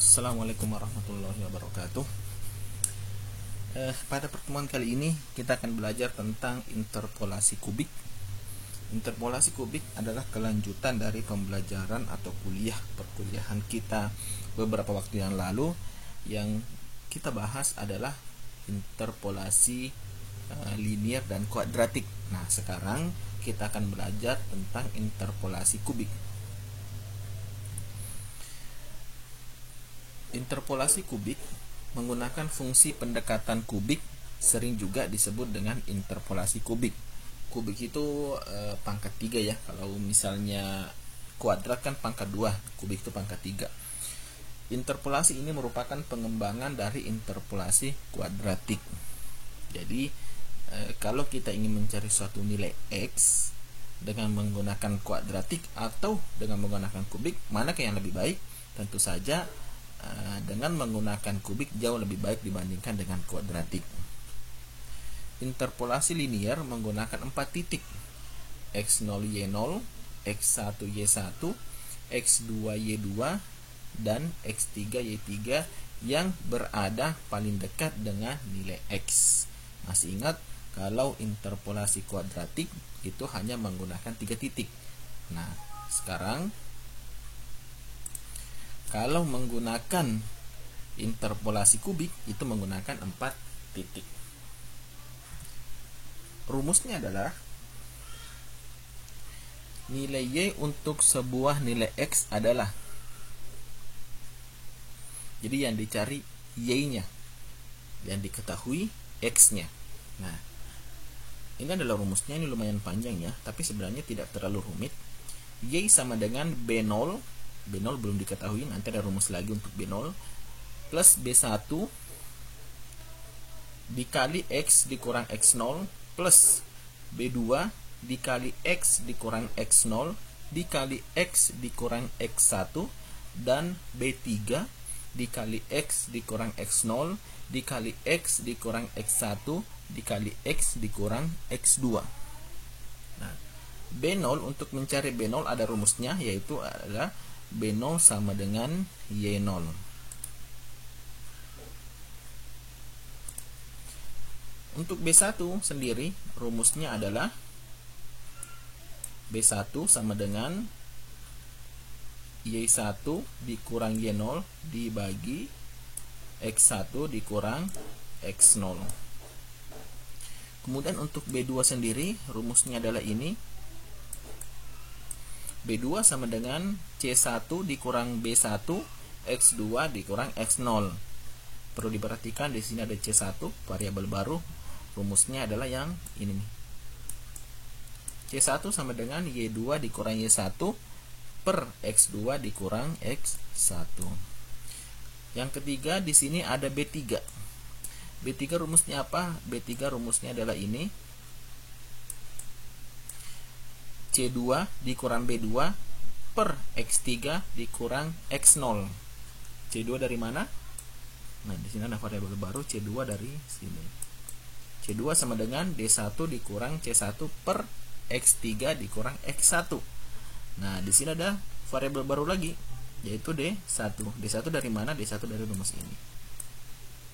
Assalamualaikum warahmatullahi wabarakatuh. Pada pertemuan kali ini kita akan belajar tentang interpolasi kubik. Interpolasi kubik adalah kelanjutan dari pembelajaran atau perkuliahan kita beberapa waktu yang lalu. Yang kita bahas adalah interpolasi linear dan kuadratik. Nah, sekarang kita akan belajar tentang interpolasi kubik. Interpolasi kubik menggunakan fungsi pendekatan kubik, sering juga disebut dengan interpolasi kubik. Kubik itu pangkat 3 ya. Kalau misalnya kuadrat kan pangkat 2, kubik itu pangkat 3. Interpolasi ini merupakan pengembangan dari interpolasi kuadratik. Jadi kalau kita ingin mencari suatu nilai X dengan menggunakan kuadratik atau dengan menggunakan kubik, manakah yang lebih baik? Tentu saja dengan menggunakan kubik jauh lebih baik dibandingkan dengan kuadratik. Interpolasi linear menggunakan 4 titik: X0Y0, X1Y1, X2Y2, dan X3Y3 yang berada paling dekat dengan nilai X. Masih ingat kalau interpolasi kuadratik itu hanya menggunakan 3 titik. Nah, sekarang kalau menggunakan interpolasi kubik itu menggunakan 4 titik. Rumusnya adalah nilai Y untuk sebuah nilai X adalah, jadi yang dicari Y-nya, yang diketahui X-nya. Nah, ini adalah rumusnya. Ini lumayan panjang ya, tapi sebenarnya tidak terlalu rumit. Y sama dengan B0. B0 belum diketahui, nanti ada rumus lagi untuk B0, plus B1 dikali X dikurang X0 plus B2 dikali X dikurang X0 dikali X dikurang X1 dan B3 dikali X dikurang X0 dikali X dikurang X1 dikali X dikurang X2. Nah, B0, untuk mencari B0 ada rumusnya, yaitu adalah B0 sama dengan Y0. Untuk B1 sendiri rumusnya adalah B1 sama dengan Y1 dikurang Y0 dibagi X1 dikurang X0. Kemudian untuk B2 sendiri rumusnya adalah ini. B2 sama dengan C1 dikurang B1 X2 dikurang X0. Perlu diperhatikan di sini ada C1, variabel baru. Rumusnya adalah yang ini nih. C1 sama dengan Y2 dikurang Y1 per X2 dikurang X1. Yang ketiga di sini ada B3. B3 rumusnya apa? B3 rumusnya adalah ini. C2 dikurang B2 per X3 dikurang X0. C2 dari mana? Nah, di sini ada variabel baru C2 dari sini. C2 sama dengan D1 dikurang C1 per X3 dikurang X1. Nah, di sini ada variabel baru lagi, yaitu D1. D1 dari mana? D1 dari rumus ini,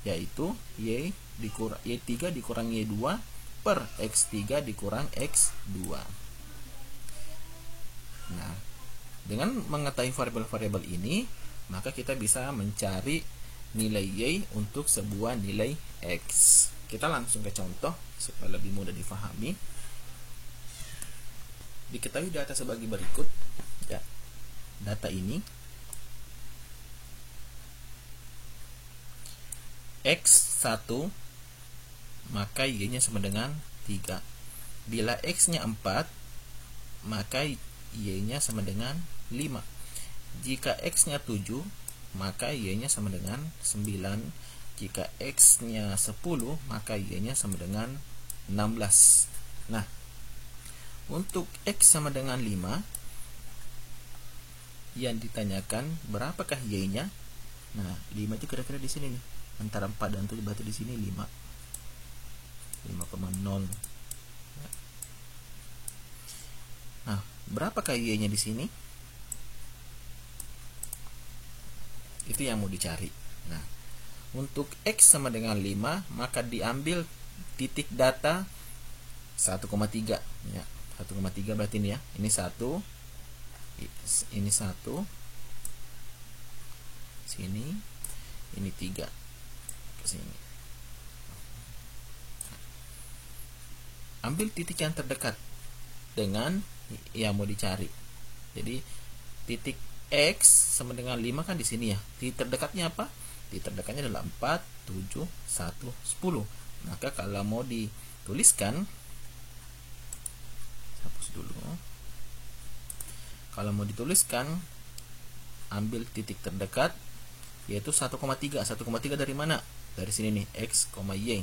yaitu Y3 dikurang Y2 per X3 dikurang X2. Nah, dengan mengetahui variabel-variabel ini, maka kita bisa mencari nilai Y untuk sebuah nilai X. Kita langsung ke contoh supaya lebih mudah difahami. Diketahui data sebagai berikut ya. Data ini X1, maka Y-nya sama dengan 3. Bila X-nya 4, maka Y-nya sama dengan 5. Jika X-nya 7, maka Y-nya sama dengan 9. Jika X-nya 10, maka Y-nya sama dengan 16. Nah, untuk X sama dengan 5, yang ditanyakan berapakah Y-nya? Nah, 5 itu kira-kira di sini nih. Antara 4 dan 7, berarti di sini 5. 5,0. Nah, berapakah Y-nya di sini? Itu yang mau dicari. Nah, untuk X sama dengan 5, maka diambil titik data 1,3 ya. 1,3 berarti ini ya. Ini 1, ini 1, sini, ini 3 ke sini. Ambil titik yang terdekat dengan yang mau dicari. Jadi titik X sama dengan 5 kan di sini ya. Titik terdekatnya apa? Titik terdekatnya adalah 4, 7, 1, 10. Maka kalau mau dituliskan, hapus dulu. Kalau mau dituliskan, ambil titik terdekat yaitu 1,3. 1,3 dari mana? Dari sini nih, X, Y.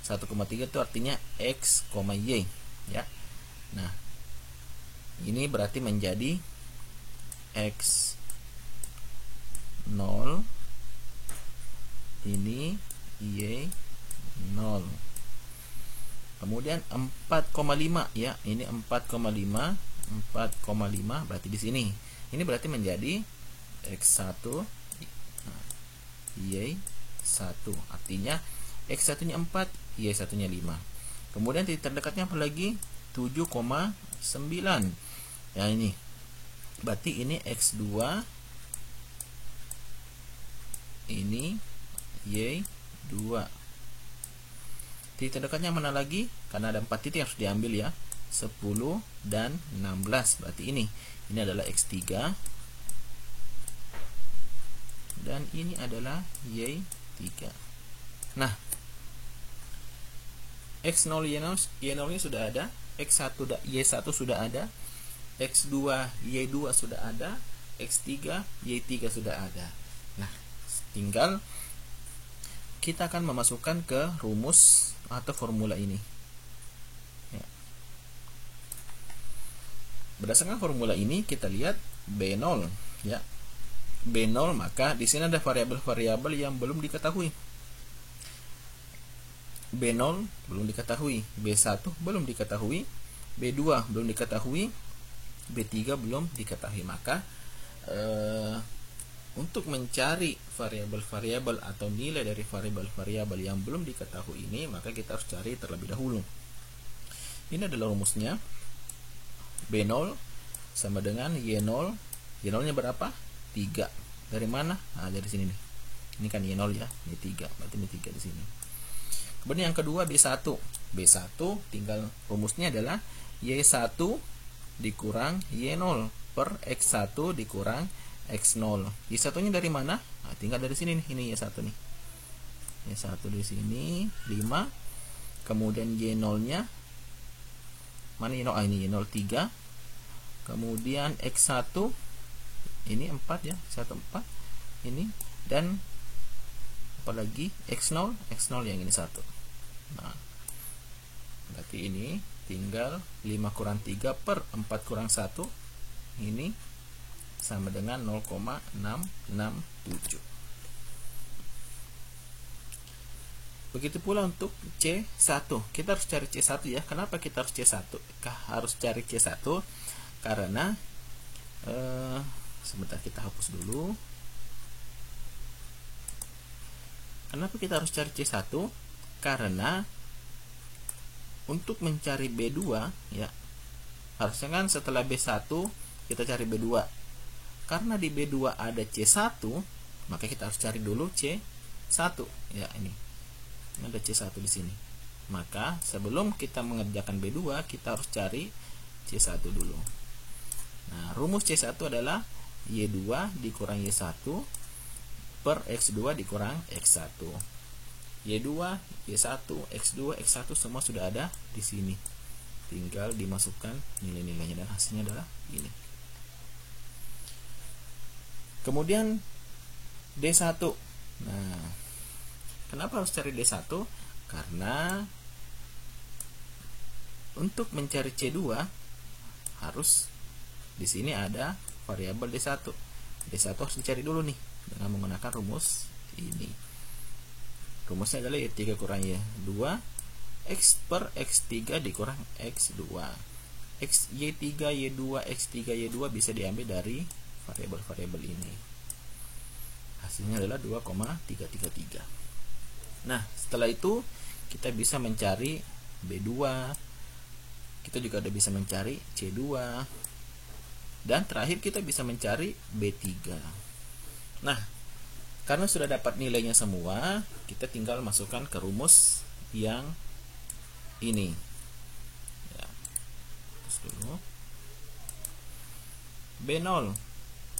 1,3 itu artinya X, Y ya. Nah, ini berarti menjadi X 0, ini Y 0. Kemudian 4,5 ya. Ini 4,5 berarti di sini. Ini berarti menjadi X1 Y 1. Artinya X1 nya 4, Y1 nya 5. Kemudian titik terdekatnya apa lagi? 7,9. Ya ini. Berarti ini X2, ini Y2. Titik terdekatnya mana lagi? Karena ada 4 titik yang harus diambil ya. 10 dan 16. Berarti ini adalah X3 dan ini adalah Y3. Nah, X0 Y0 nya sudah ada, X1 Y1 sudah ada, X2 Y2 sudah ada, X3 Y3 sudah ada. Nah, tinggal kita akan memasukkan ke rumus atau formula ini ya. Berdasarkan formula ini kita lihat B0 ya. B0 maka di sini ada variabel-variabel yang belum diketahui. B0 belum diketahui, B1 belum diketahui, B2 belum diketahui, B3 belum diketahui. Maka untuk mencari variabel-variabel atau nilai dari variabel-variabel yang belum diketahui ini, maka kita harus cari terlebih dahulu. Ini adalah rumusnya. B0 sama dengan Y0. Y0 nya berapa? 3. Dari mana? Nah, dari sini nih. Ini kan Y0 ya, ini 3. Berarti ini 3 di sini. Kemudian yang kedua B1. B1 tinggal rumusnya adalah Y1 dikurang Y0 per X1 dikurang X0. Y1 nya dari mana? Nah, tinggal dari sini nih, ini Y1 nih. Y1 di sini 5. Kemudian Y0 nya mana Y0? Ini Y0 3. Kemudian X1 ini 4 ya, 1 4. Ini dan apalagi X0 yang ini 1. Nah, berarti ini tinggal 5 kurang 3 per 4 kurang 1. Ini sama dengan 0,667. Begitu pula untuk C1. Kita harus cari C1 ya. Kenapa kita harus C1? Harus cari C1 karena sebentar kita hapus dulu. Kenapa kita harus cari C1? Karena untuk mencari B2 ya, harusnya kan setelah B1 kita cari B2. Karena di B2 ada C1, maka kita harus cari dulu C1 ya. Ini ada C1 di sini. Maka sebelum kita mengerjakan B2, kita harus cari C1 dulu. Nah, rumus C1 adalah Y2 dikurang Y1 per X2 dikurang X1. Y2, Y1, X2, X1 semua sudah ada di sini. Tinggal dimasukkan nilai-nilainya dan hasilnya adalah ini. Kemudian D1. Nah, kenapa harus cari D1? Karena untuk mencari C2 harus di sini ada variabel D1. D1 harus dicari dulu nih dengan menggunakan rumus ini. Rumusnya adalah Y3 kurang Y2 X per X3 dikurang X2. Y3, Y2, X3, Y2 bisa diambil dari variabel-variabel ini. Hasilnya adalah 2,333. Nah, setelah itu kita bisa mencari B2, kita juga udah bisa mencari C2, dan terakhir kita bisa mencari B3. Nah, karena sudah dapat nilainya semua, kita tinggal masukkan ke rumus yang ini ya. Terus dulu B0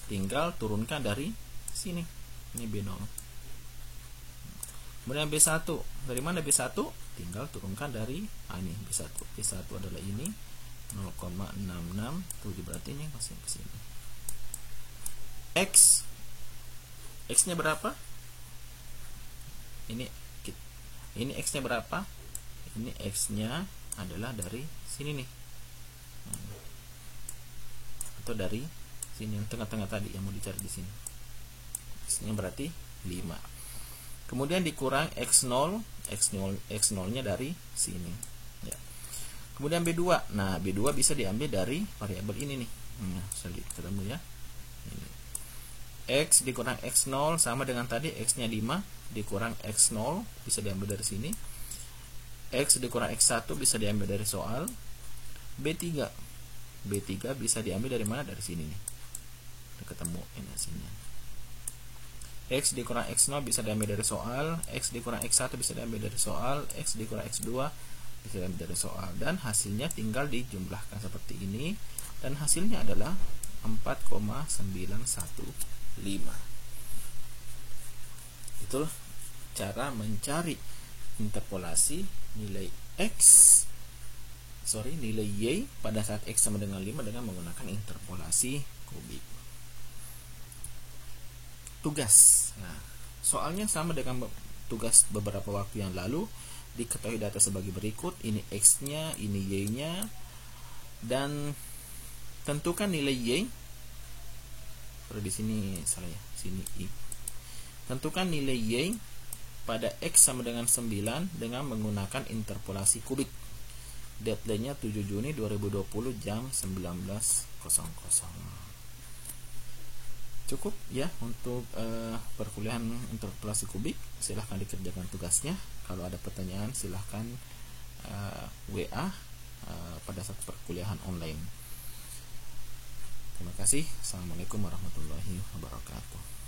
tinggal turunkan dari sini, ini B0. Kemudian B1, dari mana B1? Tinggal turunkan dari ini B1. B1 adalah ini 0,667, berarti ini masih ke sini. X-nya berapa? Ini X-nya berapa? Ini X-nya adalah dari sini nih. Atau dari sini yang tengah-tengah tadi yang mau dicari di sini. X-nya berarti 5. Kemudian dikurang X0-nya dari sini. Ya. Kemudian B2. Nah, B2 bisa diambil dari variabel ini nih. Nah, saya lihat ketemu ya. Ini. X dikurang X0 sama dengan tadi, X-nya 5 dikurang X0 bisa diambil dari sini. X dikurang X1 bisa diambil dari soal. B3 bisa diambil dari mana? Dari sini nih. Udah ketemu ini hasilnya. X dikurang X0 bisa diambil dari soal, X dikurang X1 bisa diambil dari soal, X dikurang X2 bisa diambil dari soal, dan hasilnya tinggal dijumlahkan seperti ini, dan hasilnya adalah 4,915. Itulah cara mencari interpolasi nilai nilai Y pada saat X sama dengan 5 dengan menggunakan interpolasi kubik. Tugas. Nah, soalnya sama dengan tugas beberapa waktu yang lalu. Diketahui data sebagai berikut. Ini X-nya, ini Y-nya, dan tentukan nilai Y. Di sini salah ya, sini I. Tentukan nilai Y pada X sama dengan 9 dengan menggunakan interpolasi kubik. Deadline-nya 7 Juni 2020 jam 19.00. Cukup ya untuk perkuliahan interpolasi kubik. Silahkan dikerjakan tugasnya. Kalau ada pertanyaan silahkan WA pada saat perkuliahan online. Terima kasih. Assalamualaikum warahmatullahi wabarakatuh.